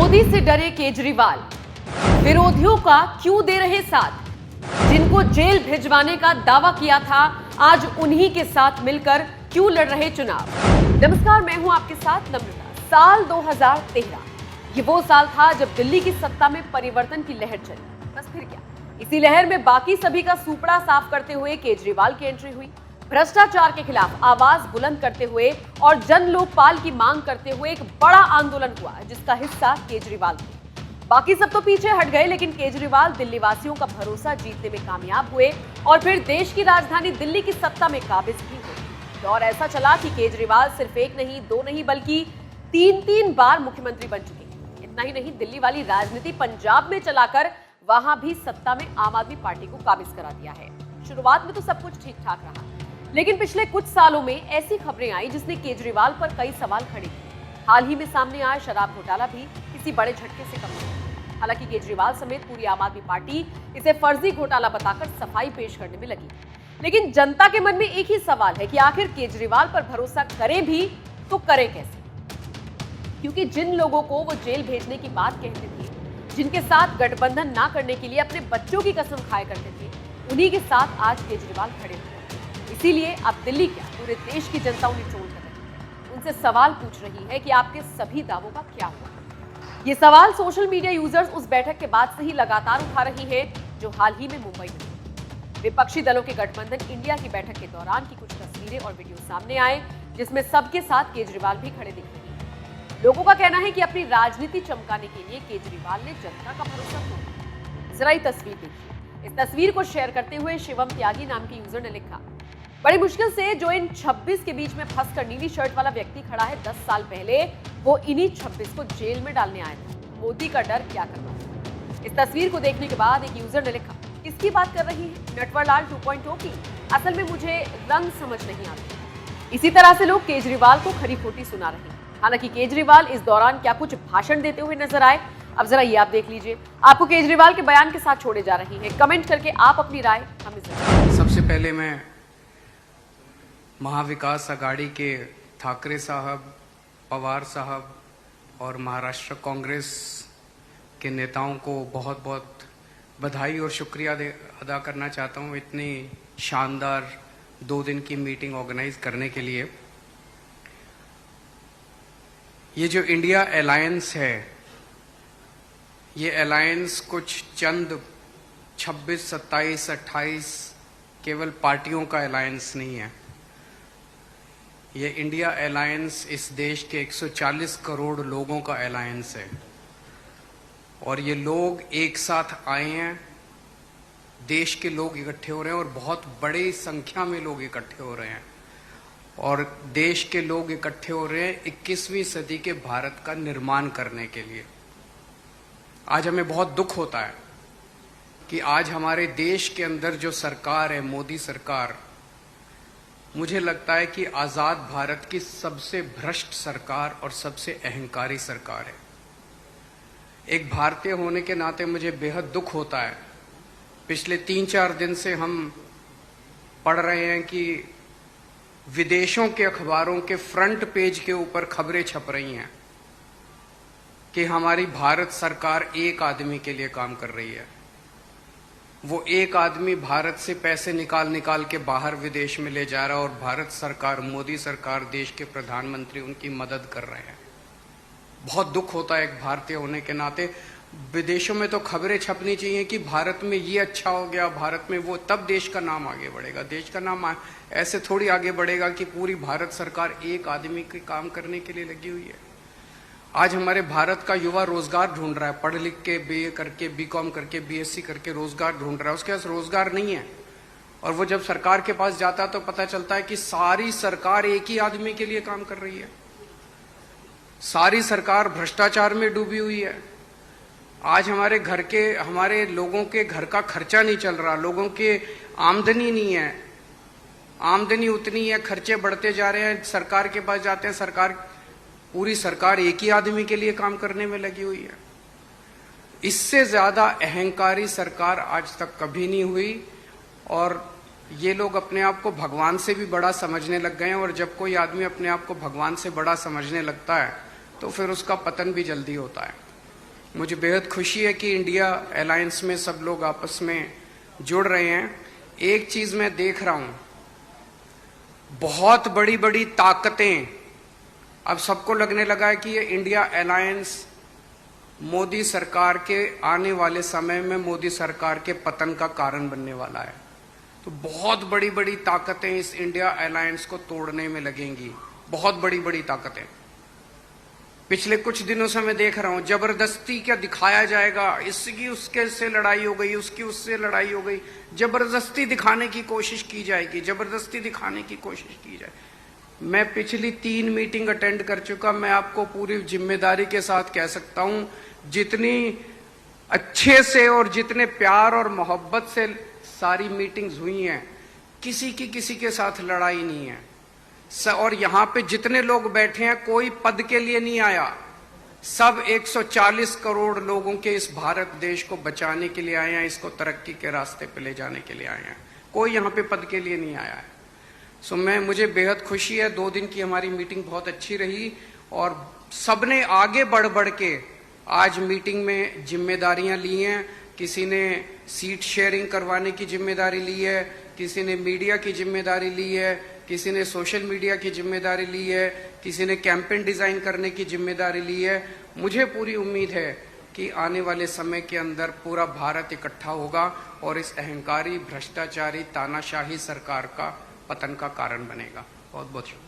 मोदी से डरे केजरीवाल, विरोधियों का क्यों दे रहे साथ? जिनको जेल भिजवाने का दावा किया था, आज उन्हीं के साथ मिलकर क्यों लड़ रहे चुनाव? नमस्कार, मैं हूं आपके साथ नम्रता। साल 2013 ये वो साल था जब दिल्ली की सत्ता में परिवर्तन की लहर चली। बस फिर क्या, इसी लहर में बाकी सभी का सूपड़ा साफ करते हुए केजरीवाल की एंट्री हुई। भ्रष्टाचार के खिलाफ आवाज बुलंद करते हुए और जन लोकपाल की मांग करते हुए एक बड़ा आंदोलन हुआ, जिसका हिस्सा केजरीवाल थे। बाकी सब तो पीछे हट गए, लेकिन केजरीवाल दिल्ली वासियों का भरोसा जीतने में कामयाब हुए और फिर देश की राजधानी दिल्ली की सत्ता में काबिज भी हुए। दौर ऐसा चला कि केजरीवाल सिर्फ एक नहीं, दो नहीं, बल्कि तीन बार मुख्यमंत्री बन चुके हैं। इतना ही नहीं, दिल्ली वाली राजनीति पंजाब में चलाकर वहां भी सत्ता में आम आदमी पार्टी को काबिज करा दिया है। शुरुआत में तो सब कुछ ठीक ठाक रहा, लेकिन पिछले कुछ सालों में ऐसी खबरें आई जिसने केजरीवाल पर कई सवाल खड़े किए। हाल ही में सामने आया शराब घोटाला भी किसी बड़े झटके से कम नहीं। हालांकि केजरीवाल समेत पूरी आम आदमी पार्टी इसे फर्जी घोटाला बताकर सफाई पेश करने में लगी, लेकिन जनता के मन में एक ही सवाल है कि आखिर केजरीवाल पर भरोसा करें भी तो करें कैसे? क्योंकि जिन लोगों को वो जेल भेजने की बात कहते थे, जिनके साथ गठबंधन ना करने के लिए अपने बच्चों की कसम खाया करते थे, उन्हीं के साथ आज केजरीवाल खड़े हुए। इसीलिए अब दिल्ली क्या, पूरे देश की जनता उन्हें ट्रोल कर रही है, उनसे सवाल पूछ रही है कि आपके सभी दावों का क्या हुआ। ये सवाल सोशल मीडिया यूजर्स उस बैठक के बाद से ही लगातार उठा रही है, जो हाल ही में मुंबई में हुई। विपक्षी दलों के गठबंधन इंडिया की बैठक के दौरान की कुछ तस्वीरें और वीडियो सामने आए, जिसमें सबके साथ केजरीवाल भी खड़े दिख रहे हैं। लोगों का कहना है कि अपनी राजनीति चमकाने के लिए केजरीवाल ने जनता का भरोसा तोड़ा। जरा ये तस्वीर देखिए। इस तस्वीर को शेयर करते हुए शिवम त्यागी नाम के यूजर ने लिखा, बड़ी मुश्किल से जो इन 26 के बीच में फंसकर नीली शर्ट वाला व्यक्ति खड़ा है, 10 साल पहले वो इन्हीं 26 को जेल में डालने आया था। मोदी का डर क्या करना। इस तस्वीर को देखने के बाद एक यूजर ने लिखा, किसकी बात कर रही है? नटवरलाल 2.0 की? असल में मुझे रंग समझ नहीं आती। इसी तरह से लोग केजरीवाल को खरी खोटी सुना रहे हैं। हालांकि केजरीवाल इस दौरान क्या कुछ भाषण देते हुए नजर आए, अब जरा ये आप देख लीजिए। आपको केजरीवाल के बयान के साथ छोड़े जा रही है। कमेंट करके आप अपनी राय हमें जरूर। सबसे पहले मैं महाविकास आघाड़ी के ठाकरे साहब, पवार साहब और महाराष्ट्र कांग्रेस के नेताओं को बहुत बहुत बधाई और शुक्रिया अदा करना चाहता हूं इतनी शानदार 2 दिन की मीटिंग ऑर्गेनाइज करने के लिए। ये जो इंडिया अलायंस है, ये अलायंस कुछ चंद 26, 27, 28 केवल पार्टियों का अलायंस नहीं है। ये इंडिया अलायंस इस देश के 140 करोड़ लोगों का अलायंस है, और ये लोग एक साथ आए हैं। देश के लोग इकट्ठे हो रहे हैं और बहुत बड़ी संख्या में लोग इकट्ठे हो रहे हैं, और देश के लोग इकट्ठे हो रहे हैं 21वीं सदी के भारत का निर्माण करने के लिए। आज हमें बहुत दुख होता है कि आज हमारे देश के अंदर जो सरकार है, मोदी सरकार, मुझे लगता है कि आजाद भारत की सबसे भ्रष्ट सरकार और सबसे अहंकारी सरकार है। एक भारतीय होने के नाते मुझे बेहद दुख होता है। पिछले 3-4 दिन से हम पढ़ रहे हैं कि विदेशों के अखबारों के फ्रंट पेज के ऊपर खबरें छप रही हैं कि हमारी भारत सरकार एक आदमी के लिए काम कर रही है। वो एक आदमी भारत से पैसे निकाल के बाहर विदेश में ले जा रहा है, और भारत सरकार, मोदी सरकार, देश के प्रधानमंत्री उनकी मदद कर रहे हैं। बहुत दुख होता है एक भारतीय होने के नाते। विदेशों में तो खबरें छपनी चाहिए कि भारत में ये अच्छा हो गया, भारत में वो, तब देश का नाम आगे बढ़ेगा। देश का नाम ऐसे थोड़ी आगे बढ़ेगा कि पूरी भारत सरकार एक आदमी के काम करने के लिए लगी हुई है। आज हमारे भारत का युवा रोजगार ढूंढ रहा है, पढ़ लिख के बीए करके, बीकॉम करके, बीएससी करके रोजगार ढूंढ रहा है। उसके पास रोजगार नहीं है, और वो जब सरकार के पास जाता है तो पता चलता है कि सारी सरकार एक ही आदमी के लिए काम कर रही है। सारी सरकार भ्रष्टाचार में डूबी हुई है। आज हमारे लोगों के घर का खर्चा नहीं चल रहा, लोगों के आमदनी नहीं है, आमदनी उतनी है, खर्चे बढ़ते जा रहे हैं। सरकार के पास जाते हैं, पूरी सरकार एक ही आदमी के लिए काम करने में लगी हुई है। इससे ज्यादा अहंकारी सरकार आज तक कभी नहीं हुई, और ये लोग अपने आप को भगवान से भी बड़ा समझने लग गए हैं। और जब कोई आदमी अपने आप को भगवान से बड़ा समझने लगता है तो फिर उसका पतन भी जल्दी होता है। मुझे बेहद खुशी है कि इंडिया अलायंस में सब लोग आपस में जुड़ रहे हैं। एक चीज मैं देख रहा हूं, बहुत बड़ी बड़ी ताकतें, अब सबको लगने लगा है कि ये इंडिया अलायंस मोदी सरकार के आने वाले समय में मोदी सरकार के पतन का कारण बनने वाला है। तो बहुत बड़ी बड़ी ताकतें इस इंडिया अलायंस को तोड़ने में लगेंगी, बहुत बड़ी बड़ी ताकतें। पिछले कुछ दिनों से मैं देख रहा हूं, जबरदस्ती क्या दिखाया जाएगा, इसकी उसके से लड़ाई हो गई, उसकी उससे लड़ाई हो गई, जबरदस्ती दिखाने की कोशिश की जाएगी, जबरदस्ती दिखाने की कोशिश की जाए। मैं पिछली 3 मीटिंग अटेंड कर चुका, मैं आपको पूरी जिम्मेदारी के साथ कह सकता हूं, जितनी अच्छे से और जितने प्यार और मोहब्बत से सारी मीटिंग्स हुई हैं, किसी की किसी के साथ लड़ाई नहीं है। और यहां पे जितने लोग बैठे हैं, कोई पद के लिए नहीं आया, सब 140 करोड़ लोगों के इस भारत देश को बचाने के लिए आए हैं, इसको तरक्की के रास्ते पे ले जाने के लिए आए हैं। कोई यहां पे पद के लिए नहीं आया है। मुझे बेहद खुशी है, 2 दिन की हमारी मीटिंग बहुत अच्छी रही और सबने आगे बढ़ बढ़ के आज मीटिंग में जिम्मेदारियां ली हैं। किसी ने सीट शेयरिंग करवाने की जिम्मेदारी ली है, किसी ने मीडिया की जिम्मेदारी ली है, किसी ने सोशल मीडिया की जिम्मेदारी ली है, किसी ने कैंपेन डिजाइन करने की जिम्मेदारी ली है। मुझे पूरी उम्मीद है कि आने वाले समय के अंदर पूरा भारत इकट्ठा होगा और इस अहंकारी, भ्रष्टाचारी, तानाशाही सरकार का पतन का कारण बनेगा। बहुत बहुत शुक्रिया।